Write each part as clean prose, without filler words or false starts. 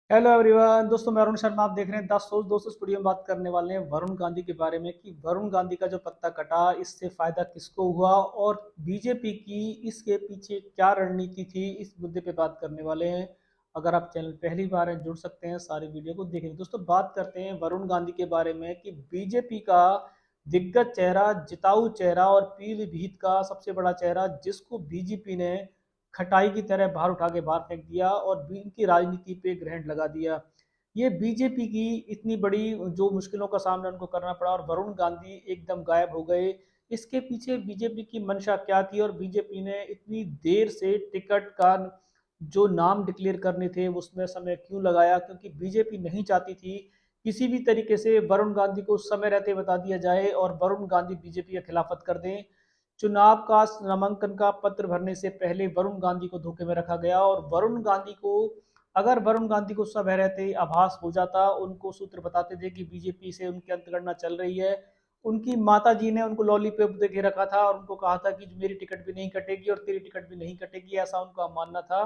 Hello everyone दोस्तों, मैं अरुण शर्मा। आप देख रहे हैं 10 सोच दोस्तों। इस वीडियो में बात करने वाले हैं वरुण गांधी के बारे में कि वरुण गांधी का जो पत्ता कटा, इससे फायदा किसको हुआ और बीजेपी की इसके पीछे क्या रणनीति थी, इस मुद्दे पे बात करने वाले हैं। अगर आप चैनल पहली बार हैं, जुड़ सकते हैं, सारी वीडियो को देखेंगे। दोस्तों, बात करते हैं वरुण गांधी के बारे में कि बीजेपी का दिग्गज चेहरा, जिताऊ चेहरा और पीलीभीत का सबसे बड़ा चेहरा, जिसको बीजेपी ने खटाई की तरह बाहर उठा के बाहर फेंक दिया और इनकी राजनीति पे ग्रहण लगा दिया। ये बीजेपी की इतनी बड़ी जो मुश्किलों का सामना उनको करना पड़ा और वरुण गांधी एकदम गायब हो गए। इसके पीछे बीजेपी की मंशा क्या थी और बीजेपी ने इतनी देर से टिकट का जो नाम डिक्लेयर करने थे उसमें समय क्यों लगाया, क्योंकि बीजेपी नहीं चाहती थी किसी भी तरीके से वरुण गांधी को समय रहते बता दिया जाए और वरुण गांधी बीजेपी के खिलाफत कर दें। चुनाव का नामांकन का पत्र भरने से पहले वरुण गांधी को धोखे में रखा गया और वरुण गांधी को, अगर वरुण गांधी को समय रहते आभास हो जाता, उनको सूत्र बताते थे कि बीजेपी से उनकी अंतगणना चल रही है। उनकी माता जी ने उनको लॉलीपॉप दे के रखा था और उनको कहा था कि मेरी टिकट भी नहीं कटेगी और तेरी टिकट भी नहीं कटेगी, ऐसा उनका मानना था।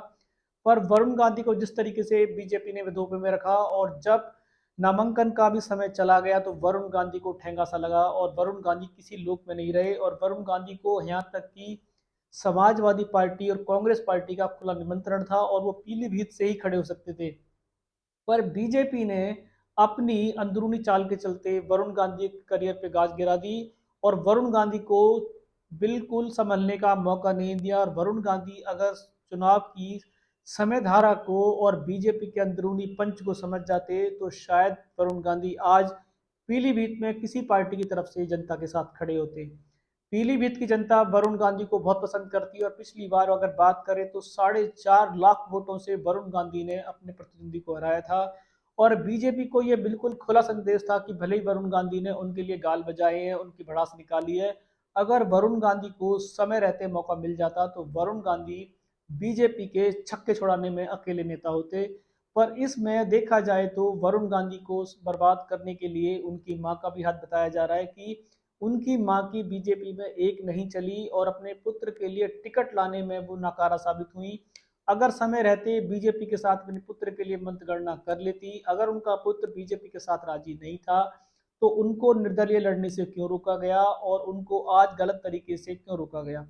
पर वरुण गांधी को जिस तरीके से बीजेपी ने धोखे में रखा और जब नामांकन का भी समय चला गया तो वरुण गांधी को ठेंगा सा लगा और वरुण गांधी किसी लोक में नहीं रहे और वरुण गांधी को यहाँ तक कि समाजवादी पार्टी और कांग्रेस पार्टी का खुला निमंत्रण था और वो पीलीभीत से ही खड़े हो सकते थे। पर बीजेपी ने अपनी अंदरूनी चाल के चलते वरुण गांधी के करियर पे गाज गिरा दी और वरुण गांधी को बिल्कुल संभलने का मौका नहीं दिया। और वरुण गांधी अगर चुनाव की समय धारा को और बीजेपी के अंदरूनी पंच को समझ जाते तो शायद वरुण गांधी आज पीलीभीत में किसी पार्टी की तरफ से जनता के साथ खड़े होते। पीलीभीत की जनता वरुण गांधी को बहुत पसंद करती है और पिछली बार अगर बात करें तो 4.5 लाख वोटों से वरुण गांधी ने अपने प्रतिद्वंदी को हराया था। और बीजेपी को यह बिल्कुल खुला संदेश था कि भले ही वरुण गांधी ने उनके लिए गाल बजाए हैं, उनकी भड़ास निकाली है, अगर वरुण गांधी को समय रहते मौका मिल जाता तो वरुण गांधी बीजेपी के छक्के छुड़ाने में अकेले नेता होते। पर इसमें देखा जाए तो वरुण गांधी को बर्बाद करने के लिए उनकी मां का भी हाथ बताया जा रहा है कि उनकी मां की बीजेपी में एक नहीं चली और अपने पुत्र के लिए टिकट लाने में वो नाकारा साबित हुई। अगर समय रहते बीजेपी के साथ अपने पुत्र के लिए मतगणना कर लेती, अगर उनका पुत्र बीजेपी के साथ राजी नहीं था तो उनको निर्दलीय लड़ने से क्यों रोका गया और उनको आज गलत तरीके से क्यों रोका गया।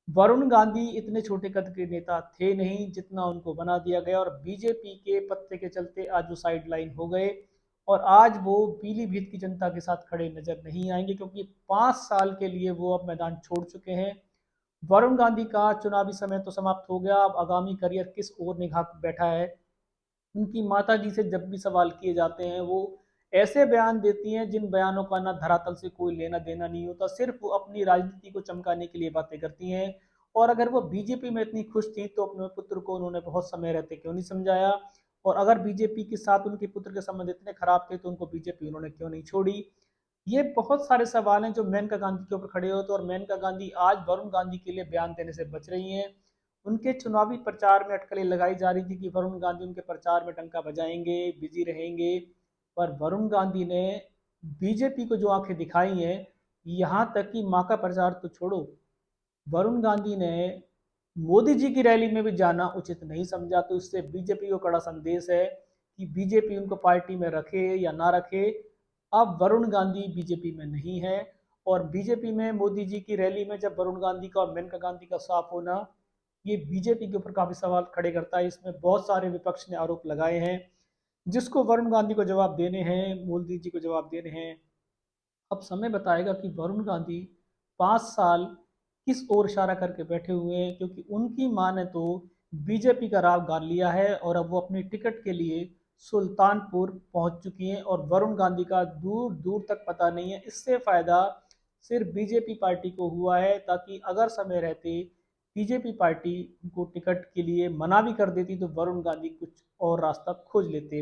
वरुण गांधी इतने छोटे कद के नेता थे नहीं जितना उनको बना दिया गया और बीजेपी के पत्ते के चलते आज वो साइड लाइन हो गए और आज वो पीलीभीत की जनता के साथ खड़े नजर नहीं आएंगे, क्योंकि 5 साल के लिए वो अब मैदान छोड़ चुके हैं। वरुण गांधी का चुनावी समय तो समाप्त हो गया, अब आगामी करियर किस ओर निगाह बैठा है। उनकी माता जी से जब भी सवाल किए जाते हैं वो ऐसे बयान देती हैं जिन बयानों का ना धरातल से कोई लेना देना नहीं होता, सिर्फ वो अपनी राजनीति को चमकाने के लिए बातें करती हैं। और अगर वो बीजेपी में इतनी खुश थी तो अपने पुत्र को उन्होंने बहुत समय रहते क्यों नहीं समझाया, और अगर बीजेपी के साथ उनके पुत्र के संबंध इतने खराब थे तो उनको बीजेपी उन्होंने क्यों नहीं छोड़ी। ये बहुत सारे सवाल हैं जो मेनका गांधी के ऊपर खड़े होते और मेनका गांधी आज वरुण गांधी के लिए बयान देने से बच रही हैं। उनके चुनावी प्रचार में अटकलें लगाई जा रही थी कि वरुण गांधी उनके प्रचार में डंका बजाएंगे, बिजी रहेंगे। पर वरुण गांधी ने बीजेपी को जो आंखें दिखाई हैं, यहाँ तक कि माँ का प्रचार तो छोड़ो, वरुण गांधी ने मोदी जी की रैली में भी जाना उचित नहीं समझा। तो इससे बीजेपी को कड़ा संदेश है कि बीजेपी उनको पार्टी में रखे या ना रखे, अब वरुण गांधी बीजेपी में नहीं है। और बीजेपी में मोदी जी की रैली में जब वरुण गांधी का और मेनका गांधी का साफ होना, ये बीजेपी के ऊपर काफी सवाल खड़े करता है। इसमें बहुत सारे विपक्ष ने आरोप लगाए हैं जिसको वरुण गांधी को जवाब देने हैं, मोदी जी को जवाब देने हैं। अब समय बताएगा कि वरुण गांधी 5 साल किस ओर इशारा करके बैठे हुए हैं, क्योंकि उनकी मां ने तो बीजेपी का राग गा लिया है और अब वो अपनी टिकट के लिए सुल्तानपुर पहुंच चुकी हैं और वरुण गांधी का दूर दूर तक पता नहीं है। इससे फायदा सिर्फ बीजेपी पार्टी को हुआ है, ताकि अगर समय रहते बीजेपी पार्टी उनको टिकट के लिए मना भी कर देती तो वरुण गांधी कुछ और रास्ता खोज लेते।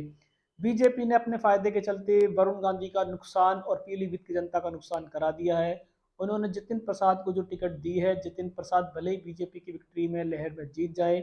बीजेपी ने अपने फायदे के चलते वरुण गांधी का नुकसान और पीलीभीत की जनता का नुकसान करा दिया है। उन्होंने जितिन प्रसाद को जो टिकट दी है, जितिन प्रसाद भले ही बीजेपी की विक्ट्री में लहर में जीत जाए,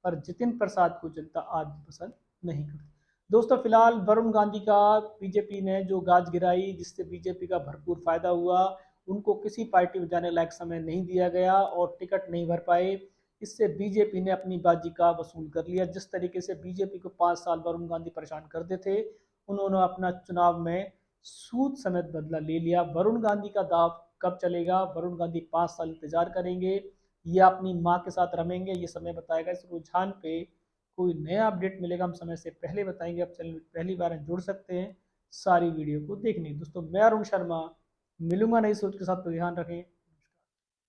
पर जितिन प्रसाद को जनता आज भी पसंद नहीं करती। दोस्तों, फिलहाल वरुण गांधी का बीजेपी ने जो गाज गिराई जिससे बीजेपी का भरपूर फायदा हुआ, उनको किसी पार्टी में जाने लायक समय नहीं दिया गया और टिकट नहीं भर पाए। इससे बीजेपी ने अपनी बाजी का वसूल कर लिया। जिस तरीके से बीजेपी को 5 साल वरुण गांधी परेशान करते थे, उन्होंने अपना चुनाव में सूद समेत बदला ले लिया। वरुण गांधी का दाव कब चलेगा? वरुण गांधी 5 साल इंतजार करेंगे या अपनी माँ के साथ रमेंगे, ये समय बताएगा। इस रुझान पे कोई नया अपडेट मिलेगा, हम समय से पहले बताएंगे। आप चैनल में पहली बार हैं, जुड़ सकते हैं सारी वीडियो को देखने। दोस्तों मैं अरुण शर्मा मिलूंगा नई सोच के साथ, तो ध्यान रखें।